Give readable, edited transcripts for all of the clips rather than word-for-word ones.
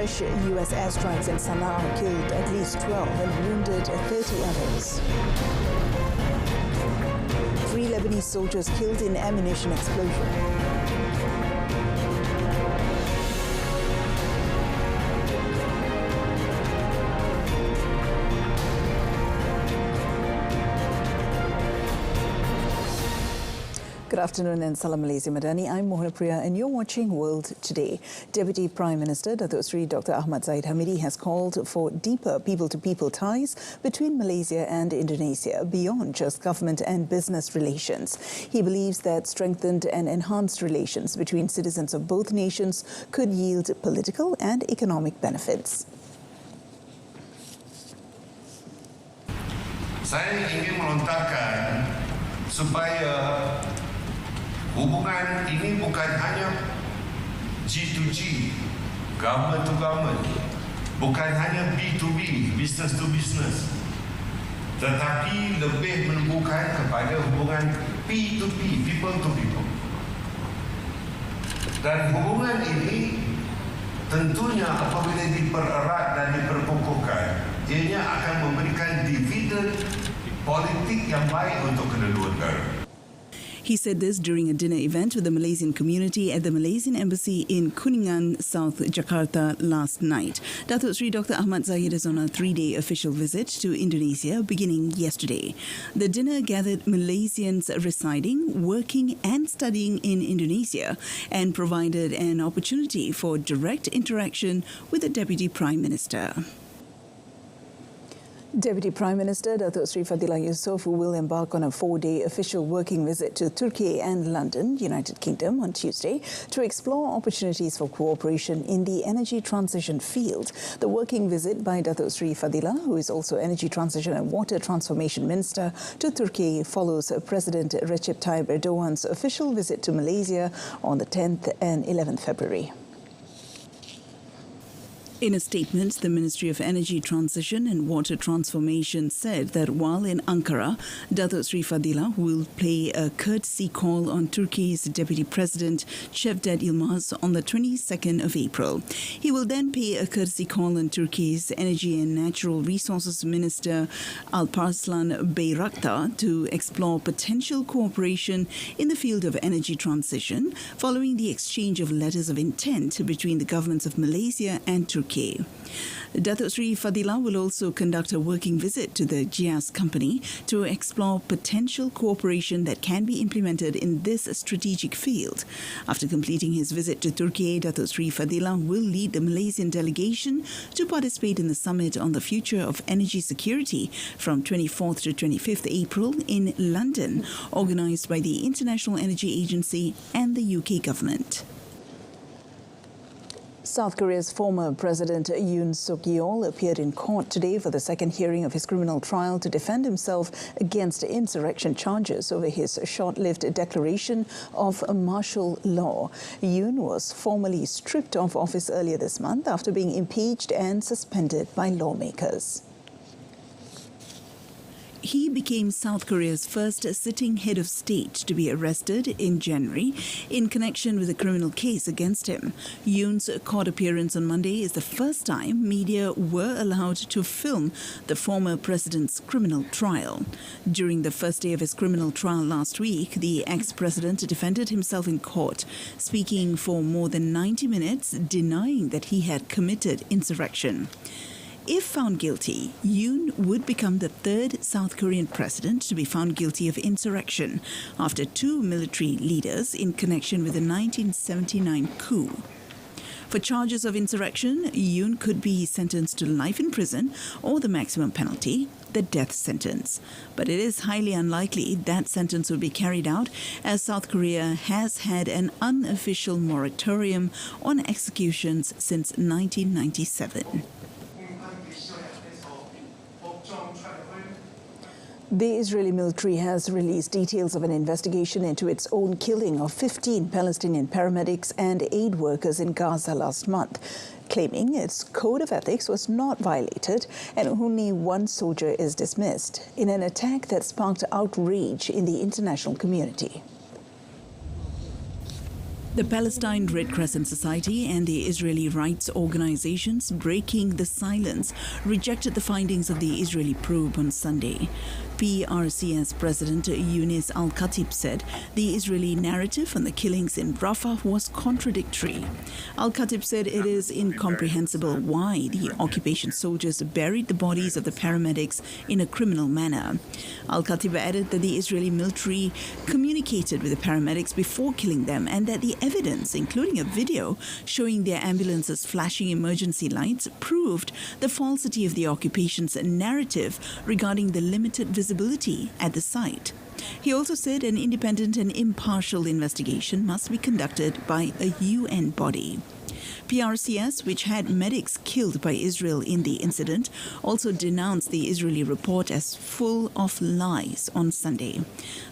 Fresh U.S. airstrikes in Sana'a killed at least 12 and wounded 30 others. 3 Lebanese soldiers killed in ammunition explosion. Good afternoon and Salam Malaysia Madani. I'm Mohana Priya and you're watching World Today. Deputy Prime Minister Datuk Seri Dr. Ahmad Zahid Hamidi has called for deeper people-to-people ties between Malaysia and Indonesia beyond just government and business relations. He believes that strengthened and enhanced relations between citizens of both nations could yield political and economic benefits. Saya ingin melontarkan supaya hubungan ini bukan hanya G to G, government to government, bukan hanya B to B, business to business, tetapi lebih menumbuhkan kepada hubungan P to P, people to people. Dan hubungan ini tentunya apabila dipererat dan diperkukuhkan, ianya akan memberikan dividen politik yang baik untuk kedua negara. He said this during a dinner event with the Malaysian community at the Malaysian Embassy in Kuningan, South Jakarta last night. Datuk Seri Dr. Ahmad Zahid is on a 3-day official visit to Indonesia beginning yesterday. The dinner gathered Malaysians residing, working and studying in Indonesia and provided an opportunity for direct interaction with the Deputy Prime Minister. Deputy Prime Minister Datuk Seri Fadillah Yusof will embark on a 4-day official working visit to Turkey and London, United Kingdom, on Tuesday to explore opportunities for cooperation in the energy transition field. The working visit by Datuk Seri Fadillah, who is also Energy Transition and Water Transformation Minister, to Turkey follows President Recep Tayyip Erdogan's official visit to Malaysia on the 10th and 11th February. In a statement, the Ministry of Energy Transition and Water Transformation said that while in Ankara, Datuk Seri Fadillah will play a courtesy call on Turkey's Deputy President Cevdet Yilmaz on the 22nd of April. He will then pay a courtesy call on Turkey's Energy and Natural Resources Minister Alparslan Bayraktar to explore potential cooperation in the field of energy transition following the exchange of letters of intent between the governments of Malaysia and Turkey. Datuk Seri Fadillah will also conduct a working visit to the GIAS company to explore potential cooperation that can be implemented in this strategic field. After completing his visit to Turkey, Datuk Seri Fadillah will lead the Malaysian delegation to participate in the summit on the future of energy security from 24th to 25th April in London, organised by the International Energy Agency and the UK government. South Korea's former President Yoon Suk-yeol appeared in court today for the second hearing of his criminal trial to defend himself against insurrection charges over his short-lived declaration of martial law. Yoon was formally stripped of office earlier this month after being impeached and suspended by lawmakers. He became South Korea's first sitting head of state to be arrested in January in connection with a criminal case against him. Yoon's court appearance on Monday is the first time media were allowed to film the former president's criminal trial. During the first day of his criminal trial last week, the ex-president defended himself in court, speaking for more than 90 minutes, denying that he had committed insurrection. If found guilty, Yoon would become the third South Korean president to be found guilty of insurrection after 2 military leaders in connection with the 1979 coup. For charges of insurrection, Yoon could be sentenced to life in prison or the maximum penalty, the death sentence. But it is highly unlikely that sentence will be carried out, as South Korea has had an unofficial moratorium on executions since 1997. The Israeli military has released details of an investigation into its own killing of 15 Palestinian paramedics and aid workers in Gaza last month, claiming its code of ethics was not violated and only one soldier is dismissed in an attack that sparked outrage in the international community. The Palestine Red Crescent Society and the Israeli rights organizations breaking the silence rejected the findings of the Israeli probe on Sunday. PRCS President Younis Al-Khatib said the Israeli narrative on the killings in Rafah was contradictory. Al-Khatib said it is incomprehensible why the occupation soldiers buried the bodies of the paramedics in a criminal manner. Al-Khatib added that the Israeli military communicated with the paramedics before killing them and that the evidence, including a video showing their ambulances flashing emergency lights, proved the falsity of the occupation's narrative regarding the limited visibility at the site. He also said an independent and impartial investigation must be conducted by a UN body. PRCS, which had medics killed by Israel in the incident, also denounced the Israeli report as full of lies on Sunday.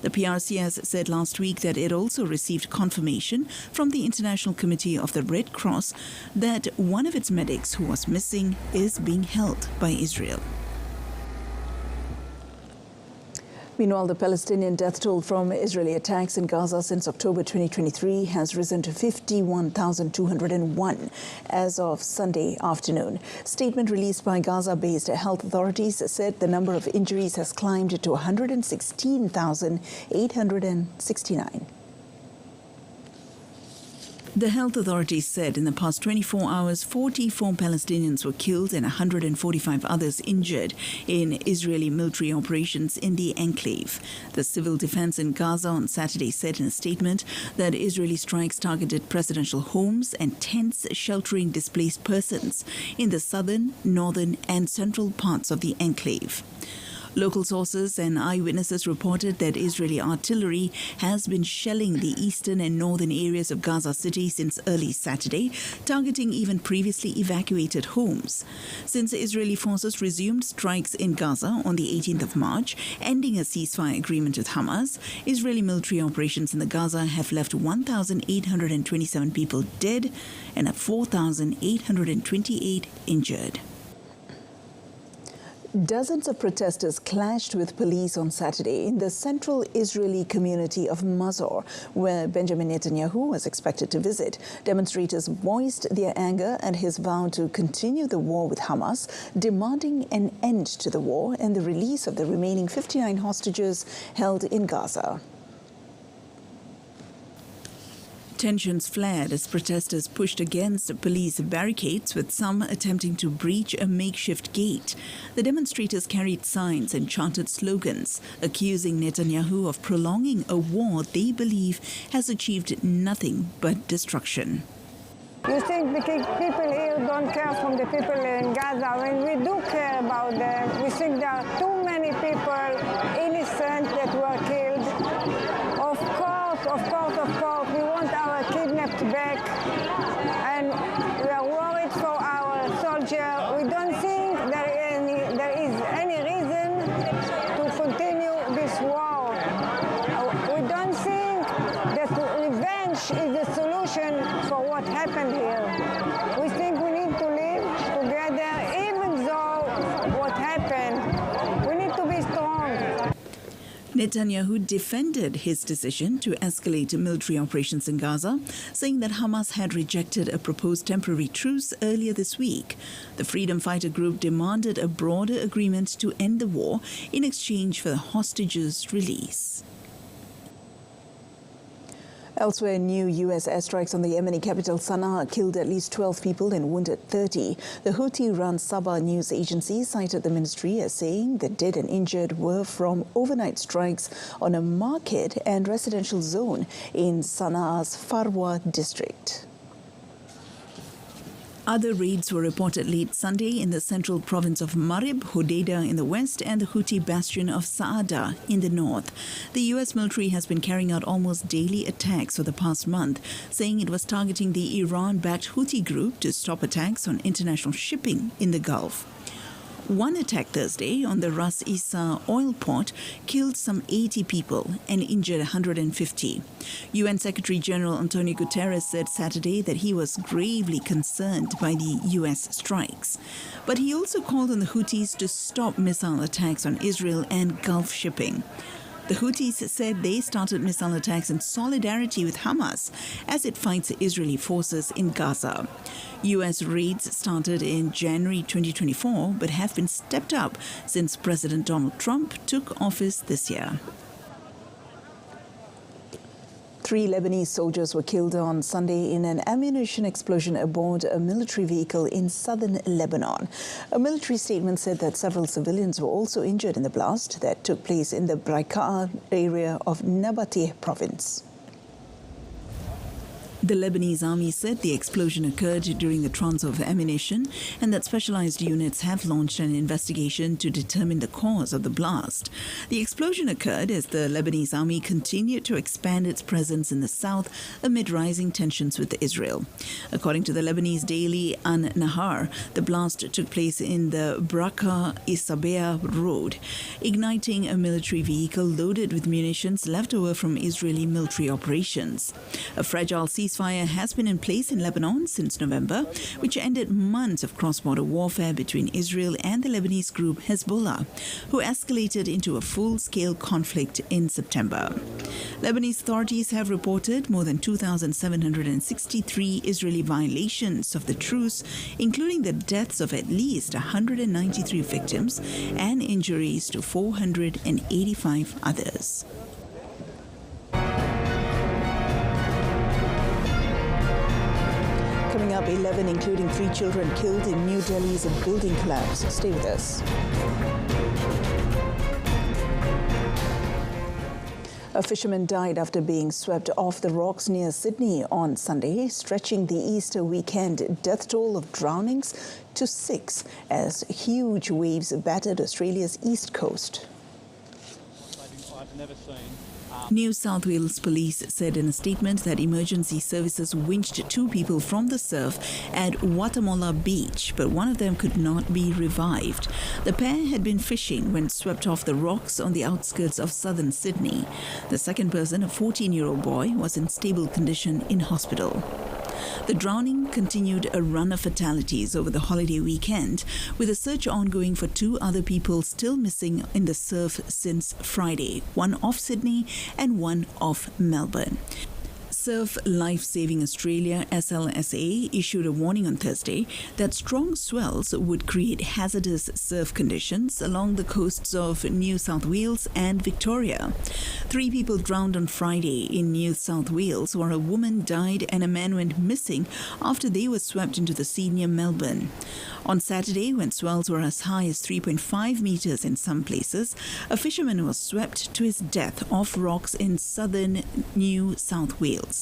The PRCS said last week that it also received confirmation from the International Committee of the Red Cross that one of its medics who was missing is being held by Israel. Meanwhile, the Palestinian death toll from Israeli attacks in Gaza since October 2023 has risen to 51,201 as of Sunday afternoon. Statement released by Gaza-based health authorities said the number of injuries has climbed to 116,869. The health authorities said in the past 24 hours, 44 Palestinians were killed and 145 others injured in Israeli military operations in the enclave. The civil defense in Gaza on Saturday said in a statement that Israeli strikes targeted presidential homes and tents sheltering displaced persons in the southern, northern and central parts of the enclave. Local sources and eyewitnesses reported that Israeli artillery has been shelling the eastern and northern areas of Gaza City since early Saturday, targeting even previously evacuated homes. Since Israeli forces resumed strikes in Gaza on the 18th of March, ending a ceasefire agreement with Hamas, Israeli military operations in the Gaza have left 1,827 people dead and 4,828 injured. Dozens of protesters clashed with police on Saturday in the central Israeli community of Mazor, where Benjamin Netanyahu was expected to visit. Demonstrators voiced their anger at his vow to continue the war with Hamas, demanding an end to the war and the release of the remaining 59 hostages held in Gaza. Tensions flared as protesters pushed against police barricades, with some attempting to breach a makeshift gate. The demonstrators carried signs and chanted slogans, accusing Netanyahu of prolonging a war they believe has achieved nothing but destruction. You think because people here don't care from the people in Gaza, when we do care about them, we think there are too many people innocent that were killed. Of course, we want our kidnapped back, and we are worried for our soldiers. We don't think there is any reason to continue this war. We don't think that revenge is the solution for what happened here. We think we need to live together, even though what happened. We need to be strong. Netanyahu defended his decision to escalate military operations in Gaza, saying that Hamas had rejected a proposed temporary truce earlier this week. The freedom fighter group demanded a broader agreement to end the war in exchange for the hostages' release. Elsewhere, new U.S. airstrikes on the Yemeni capital Sana'a killed at least 12 people and wounded 30. The Houthi-run Sabah news agency cited the ministry as saying the dead and injured were from overnight strikes on a market and residential zone in Sana'a's Farwa district. Other raids were reported late Sunday in the central province of Marib, Hodeidah in the west, and the Houthi bastion of Saada in the north. The U.S. military has been carrying out almost daily attacks for the past month, saying it was targeting the Iran-backed Houthi group to stop attacks on international shipping in the Gulf. One attack Thursday on the Ras Isa oil port killed some 80 people and injured 150. UN Secretary General Antonio Guterres said Saturday that he was gravely concerned by the U.S. strikes. But he also called on the Houthis to stop missile attacks on Israel and Gulf shipping. The Houthis said they started missile attacks in solidarity with Hamas as it fights Israeli forces in Gaza. U.S. raids started in January 2024 but have been stepped up since President Donald Trump took office this year. 3 Lebanese soldiers were killed on Sunday in an ammunition explosion aboard a military vehicle in southern Lebanon. A military statement said that several civilians were also injured in the blast that took place in the Berita area of Nabateh province. The Lebanese army said the explosion occurred during the transfer of ammunition and that specialized units have launched an investigation to determine the cause of the blast. The explosion occurred as the Lebanese army continued to expand its presence in the south amid rising tensions with Israel. According to the Lebanese daily An-Nahar, the blast took place in the Braka-Isabea road, igniting a military vehicle loaded with munitions left over from Israeli military operations. A fragile ceasefire has been in place in Lebanon since November, which ended months of cross-border warfare between Israel and the Lebanese group Hezbollah, who escalated into a full-scale conflict in September. Lebanese authorities have reported more than 2,763 Israeli violations of the truce, including the deaths of at least 193 victims and injuries to 485 others. Coming up, 11, including 3 children, killed in New Delhi's building collapse. Stay with us. A fisherman died after being swept off the rocks near Sydney on Sunday, stretching the Easter weekend death toll of drownings to 6 as huge waves battered Australia's east coast. I've never seen. New South Wales police said in a statement that emergency services winched 2 people from the surf at Watamolla Beach, but one of them could not be revived. The pair had been fishing when swept off the rocks on the outskirts of southern Sydney. The second person, a 14-year-old boy, was in stable condition in hospital. The drowning continued a run of fatalities over the holiday weekend, with a search ongoing for 2 other people still missing in the surf since Friday, one off Sydney and one off Melbourne. Surf Life Saving Australia (SLSA) issued a warning on Thursday that strong swells would create hazardous surf conditions along the coasts of New South Wales and Victoria. 3 people drowned on Friday in New South Wales, where a woman died and a man went missing after they were swept into the sea near Melbourne. On Saturday, when swells were as high as 3.5 meters in some places, a fisherman was swept to his death off rocks in southern New South Wales.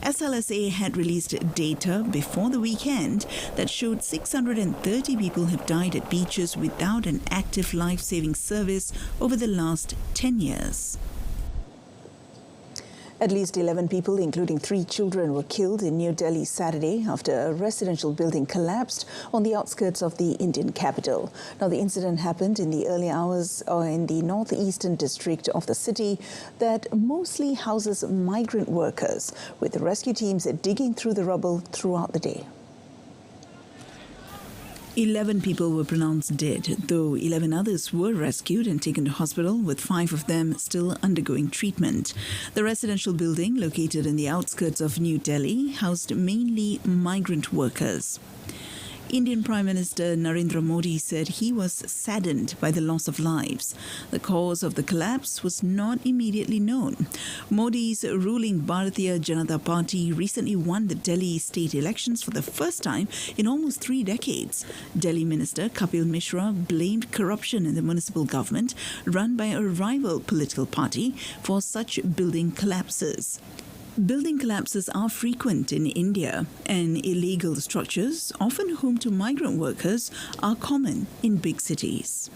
SLSA had released data before the weekend that showed 630 people have died at beaches without an active life-saving service over the last 10 years. At least 11 people, including 3 children, were killed in New Delhi Saturday after a residential building collapsed on the outskirts of the Indian capital. Now, the incident happened in the early hours in the northeastern district of the city that mostly houses migrant workers, with rescue teams digging through the rubble throughout the day. 11 people were pronounced dead, though 11 others were rescued and taken to hospital, with 5 of them still undergoing treatment. The residential building, located in the outskirts of New Delhi, housed mainly migrant workers. Indian Prime Minister Narendra Modi said he was saddened by the loss of lives. The cause of the collapse was not immediately known. Modi's ruling Bharatiya Janata Party recently won the Delhi state elections for the first time in almost 3 decades. Delhi Minister Kapil Mishra blamed corruption in the municipal government run by a rival political party for such building collapses. Building collapses are frequent in India, and illegal structures, often home to migrant workers, are common in big cities.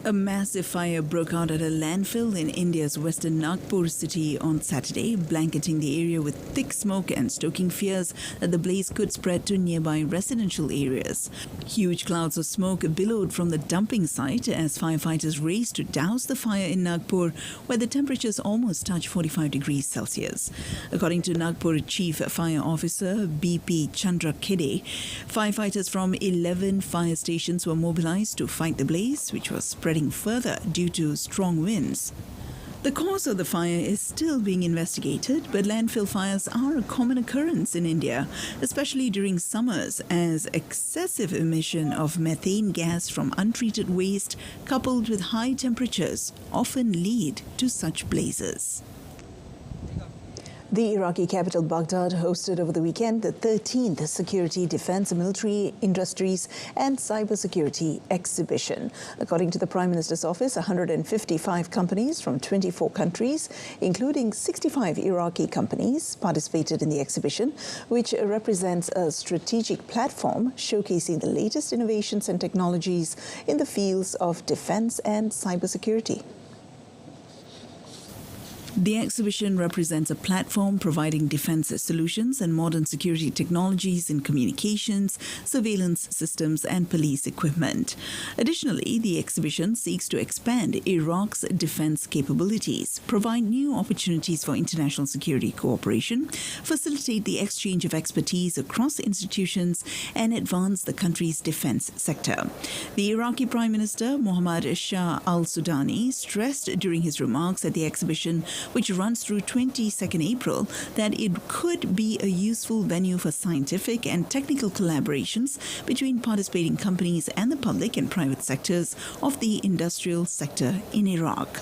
A massive fire broke out at a landfill in India's western Nagpur city on Saturday, blanketing the area with thick smoke and stoking fears that the blaze could spread to nearby residential areas. Huge clouds of smoke billowed from the dumping site as firefighters raced to douse the fire in Nagpur, where the temperatures almost touched 45 degrees Celsius. According to Nagpur Chief Fire Officer BP Chandra Khede, firefighters from 11 fire stations were mobilized to fight the blaze, which was spread spreading further due to strong winds. The cause of the fire is still being investigated, but landfill fires are a common occurrence in India, especially during summers, as excessive emission of methane gas from untreated waste coupled with high temperatures often lead to such blazes. The Iraqi capital Baghdad hosted over the weekend the 13th Security, Defence, Military, Industries and Cybersecurity exhibition. According to the Prime Minister's office, 155 companies from 24 countries, including 65 Iraqi companies, participated in the exhibition, which represents a strategic platform showcasing the latest innovations and technologies in the fields of defence and cybersecurity. The exhibition represents a platform providing defence solutions and modern security technologies in communications, surveillance systems and police equipment. Additionally, the exhibition seeks to expand Iraq's defence capabilities, provide new opportunities for international security cooperation, facilitate the exchange of expertise across institutions and advance the country's defence sector. The Iraqi Prime Minister Mohammad Shah al-Sudani stressed during his remarks at the exhibition, which runs through 22nd April, that it could be a useful venue for scientific and technical collaborations between participating companies and the public and private sectors of the industrial sector in Iraq.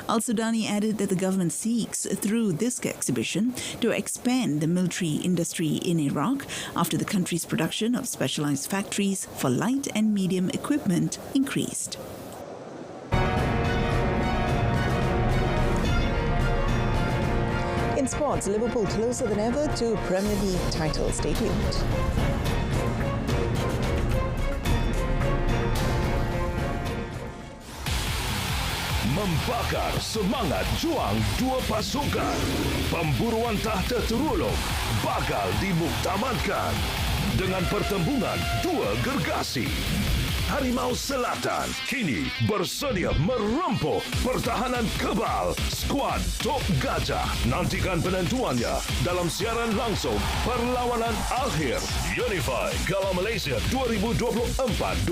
Al-Sudani added that the government seeks, through this exhibition, to expand the military industry in Iraq after the country's production of specialized factories for light and medium equipment increased. In sports, Liverpool closer than ever to Premier League title. Stay tuned. Membakar semangat juang dua pasukan. Pemburuan tahta terulung bakal dimuktamadkan dengan pertembungan dua gergasi. Harimau Selatan kini bersedia merempuh pertahanan kebal skuad Tok Gajah. Nantikan penentuannya dalam siaran langsung perlawanan akhir Unify Gala Malaysia 2024-2025.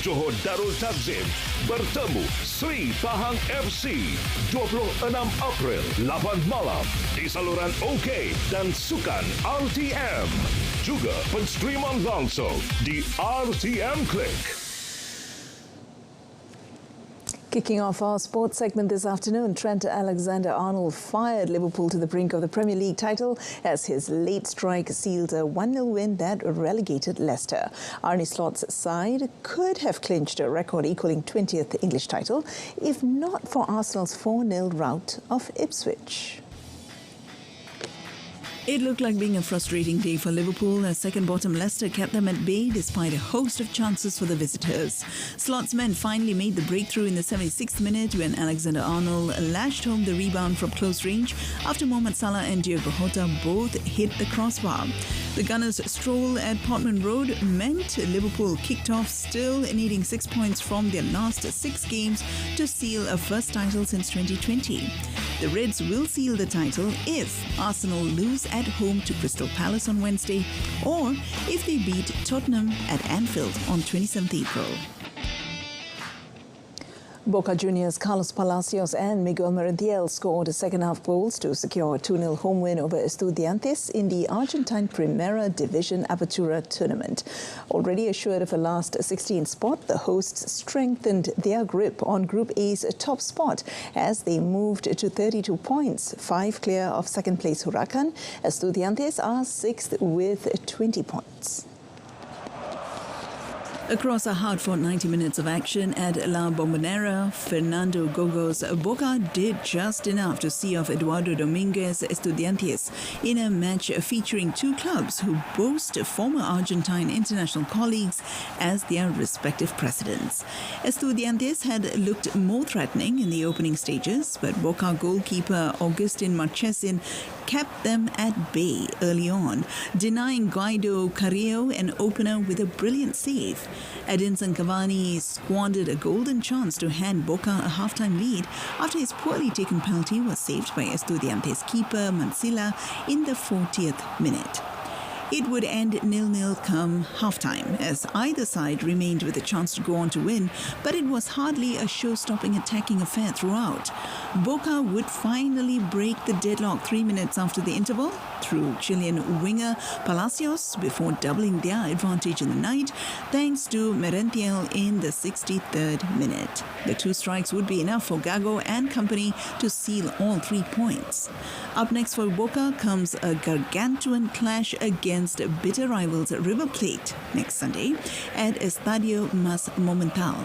Johor Darul Takzim bertemu Sri Pahang FC 26 April 8 malam di saluran OK dan Sukan RTM. Juga penstreaman langsung di RTM Click. Kicking off our sports segment this afternoon, Trent Alexander-Arnold fired Liverpool to the brink of the Premier League title as his late strike sealed a 1-0 win that relegated Leicester. Arne Slot's side could have clinched a record equalling 20th English title if not for Arsenal's 4-0 rout of Ipswich. It looked like being a frustrating day for Liverpool as second-bottom Leicester kept them at bay despite a host of chances for the visitors. Slot's men finally made the breakthrough in the 76th minute when Alexander-Arnold lashed home the rebound from close range after Mohamed Salah and Diogo Jota both hit the crossbar. The Gunners' stroll at Portman Road meant Liverpool kicked off still needing 6 points from their last 6 games to seal a first title since 2020. The Reds will seal the title if Arsenal lose at home to Crystal Palace on Wednesday or if they beat Tottenham at Anfield on 27th April. Boca Juniors' Carlos Palacios and Miguel Merentiel scored second-half goals to secure a 2-0 home win over Estudiantes in the Argentine Primera Division Apertura tournament. Already assured of a last 16 spot, the hosts strengthened their grip on Group A's top spot as they moved to 32 points, 5 clear of second-place Huracan. Estudiantes are 6th with 20 points. Across a hard-fought 90 minutes of action at La Bombonera, Fernando Gogo's Boca did just enough to see off Eduardo Dominguez Estudiantes in a match featuring two clubs who boast former Argentine international colleagues as their respective presidents. Estudiantes had looked more threatening in the opening stages, but Boca goalkeeper Agustin Marchesin kept them at bay early on, denying Guido Carrillo an opener with a brilliant save. Edinson Cavani squandered a golden chance to hand Boca a halftime lead after his poorly taken penalty was saved by Estudiantes keeper Mancilla in the 40th minute. It would end 0-0 come halftime, as either side remained with a chance to go on to win, but it was hardly a show-stopping attacking affair throughout. Boca would finally break the deadlock 3 minutes after the interval through Chilean winger Palacios before doubling their advantage in the night, thanks to Merentiel in the 63rd minute. The two strikes would be enough for Gago and company to seal all 3 points. Up next for Boca comes a gargantuan clash against bitter rivals River Plate next Sunday at Estadio Mas Monumental.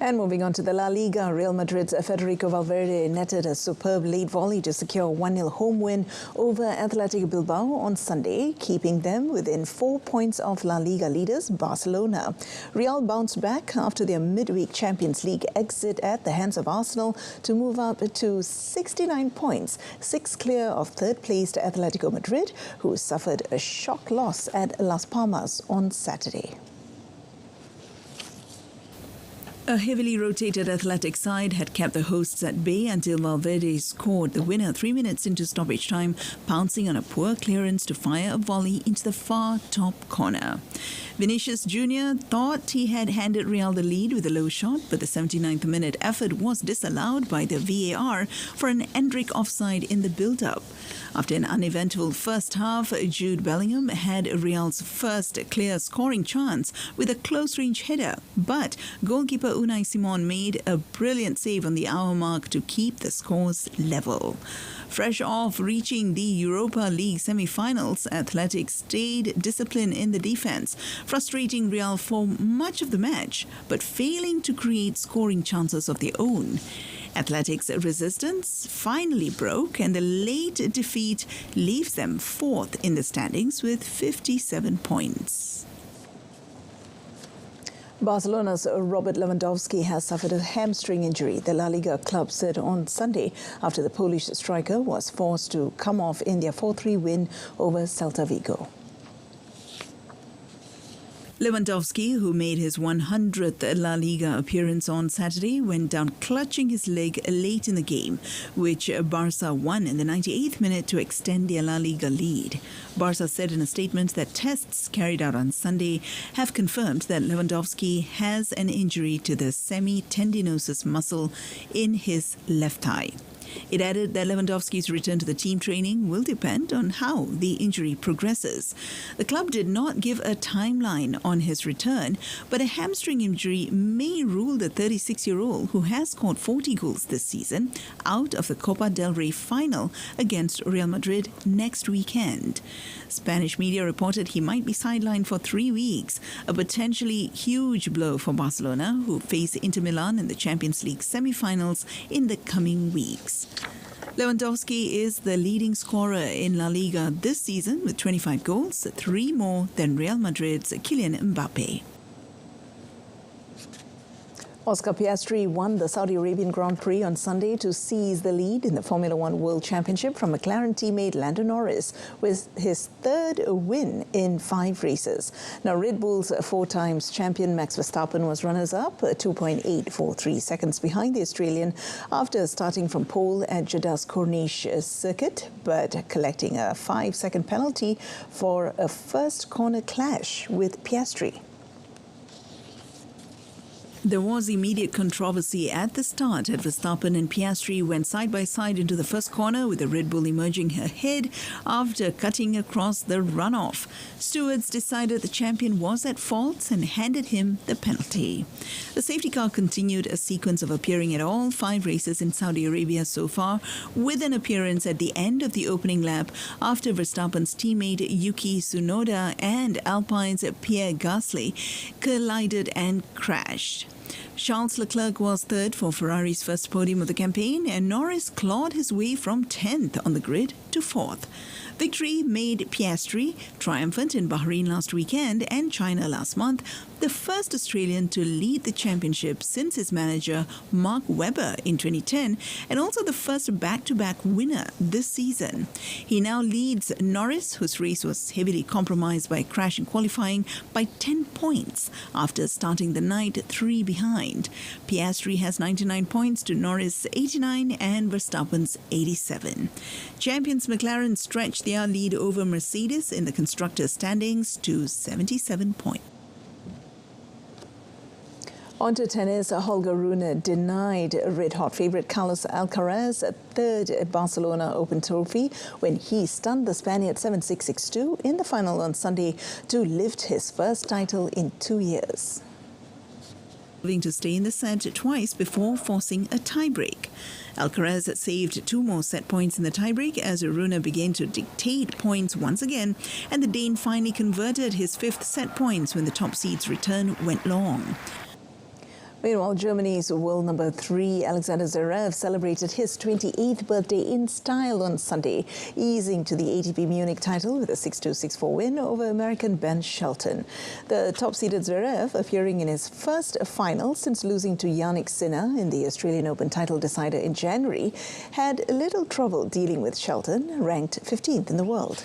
And moving on to the La Liga, Real Madrid's Federico Valverde netted a superb late volley to secure a 1-0 home win over Athletic Bilbao on Sunday, keeping them within 4 points of La Liga leaders Barcelona. Real bounced back after their midweek Champions League exit at the hands of Arsenal to move up to 69 points, 6 clear of third-placed Atletico Madrid, who suffered a shock loss at Las Palmas on Saturday. A heavily rotated Athletic side had kept the hosts at bay until Valverde scored the winner 3 minutes into stoppage time, pouncing on a poor clearance to fire a volley into the far top corner. Vinicius Jr. thought he had handed Real the lead with a low shot, but the 79th minute effort was disallowed by the VAR for an Endrick offside in the build-up. After an uneventful first half, Jude Bellingham had Real's first clear scoring chance with a close-range header, but goalkeeper Unai Simon made a brilliant save on the hour mark to keep the scores level. Fresh off reaching the Europa League semi-finals, Athletic stayed disciplined in the defence, frustrating Real for much of the match, but failing to create scoring chances of their own. Athletic's resistance finally broke, and the late defeat leaves them fourth in the standings with 57 points. Barcelona's Robert Lewandowski has suffered a hamstring injury, the La Liga club said on Sunday, after the Polish striker was forced to come off in their 4-3 win over Celta Vigo. Lewandowski, who made his 100th La Liga appearance on Saturday, went down clutching his leg late in the game, which Barca won in the 98th minute to extend their La Liga lead. Barca said in a statement that tests carried out on Sunday have confirmed that Lewandowski has an injury to the semitendinosus muscle in his left thigh. It added that Lewandowski's return to the team training will depend on how the injury progresses. The club did not give a timeline on his return, but a hamstring injury may rule the 36-year-old, who has scored 40 goals this season, out of the Copa del Rey final against Real Madrid next weekend. Spanish media reported he might be sidelined for 3 weeks, a potentially huge blow for Barcelona, who face Inter Milan in the Champions League semi-finals in the coming weeks. Lewandowski is the leading scorer in La Liga this season with 25 goals, 3 more than Real Madrid's Kylian Mbappe. Oscar Piastri won the Saudi Arabian Grand Prix on Sunday to seize the lead in the Formula One World Championship from McLaren teammate Lando Norris, with his third win in 5 races. Now, Red Bull's 4 times champion Max Verstappen was runners-up, 2.843 seconds behind the Australian after starting from pole at Jeddah's Corniche circuit, but collecting a 5-second penalty for a first corner clash with Piastri. There was immediate controversy at the start as Verstappen and Piastri went side by side into the first corner, with the Red Bull emerging ahead after cutting across the runoff. Stewards decided the champion was at fault and handed him the penalty. The safety car continued a sequence of appearing at all 5 races in Saudi Arabia so far, with an appearance at the end of the opening lap after Verstappen's teammate Yuki Tsunoda and Alpine's Pierre Gasly collided and crashed. Charles Leclerc was third for Ferrari's first podium of the campaign, and Norris clawed his way from 10th on the grid to 4th. Victory made Piastri triumphant in Bahrain last weekend and China last month, the first Australian to lead the championship since his manager Mark Webber in 2010, and also the first back-to-back winner this season. He now leads Norris, whose race was heavily compromised by a crash in qualifying, by 10 points after starting the night 3 behind. Piastri has 99 points to Norris' 89 and Verstappen's 87. Champions McLaren stretched their lead over Mercedes in the constructors' standings to 77 points. On to tennis, Holger Rune denied red-hot favourite Carlos Alcaraz a third Barcelona Open trophy when he stunned the Spaniard 7-6, 6-2 in the final on Sunday to lift his first title in 2 years. Having to stay in the set twice before forcing a tiebreak. Alcaraz saved 2 more set points in the tiebreak as Rune began to dictate points once again, and the Dane finally converted his 5th set points when the top seed's return went long. Meanwhile, Germany's world number 3, Alexander Zverev, celebrated his 28th birthday in style on Sunday, easing to the ATP Munich title with a 6-2, 6-4 win over American Ben Shelton. The top-seeded Zverev, appearing in his first final since losing to Jannik Sinner in the Australian Open title decider in January, had little trouble dealing with Shelton, ranked 15th in the world.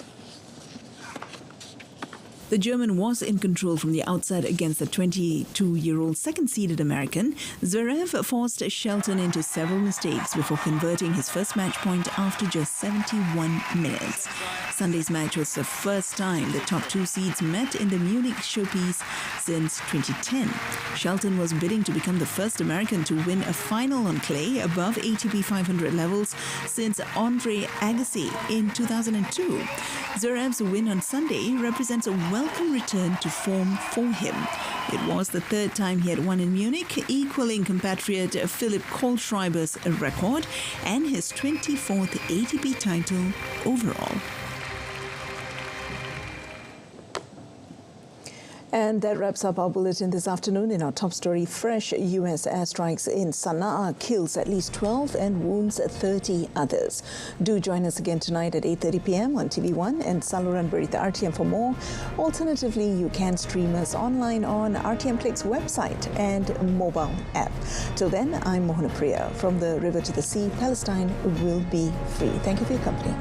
The German was in control from the outset against the 22-year-old second-seeded American. Zverev forced Shelton into several mistakes before converting his first match point after just 71 minutes. Sunday's match was the first time the top 2 seeds met in the Munich showpiece since 2010. Shelton was bidding to become the first American to win a final on clay above ATP 500 levels since Andre Agassi in 2002. Zverev's win on Sunday represents a welcome return to form for him. It was the 3rd time he had won in Munich, equaling compatriot Philipp Kohlschreiber's record and his 24th ATP title overall. And that wraps up our bulletin this afternoon. In our top story, fresh U.S. airstrikes in Sana'a kills at least 12 and wounds 30 others. Do join us again tonight at 8:30 p.m. on TV1 and saluran Berita RTM for more. Alternatively, you can stream us online on RTM Click's website and mobile app. Till then, I'm Mohana Priya. From the river to the sea, Palestine will be free. Thank you for your company.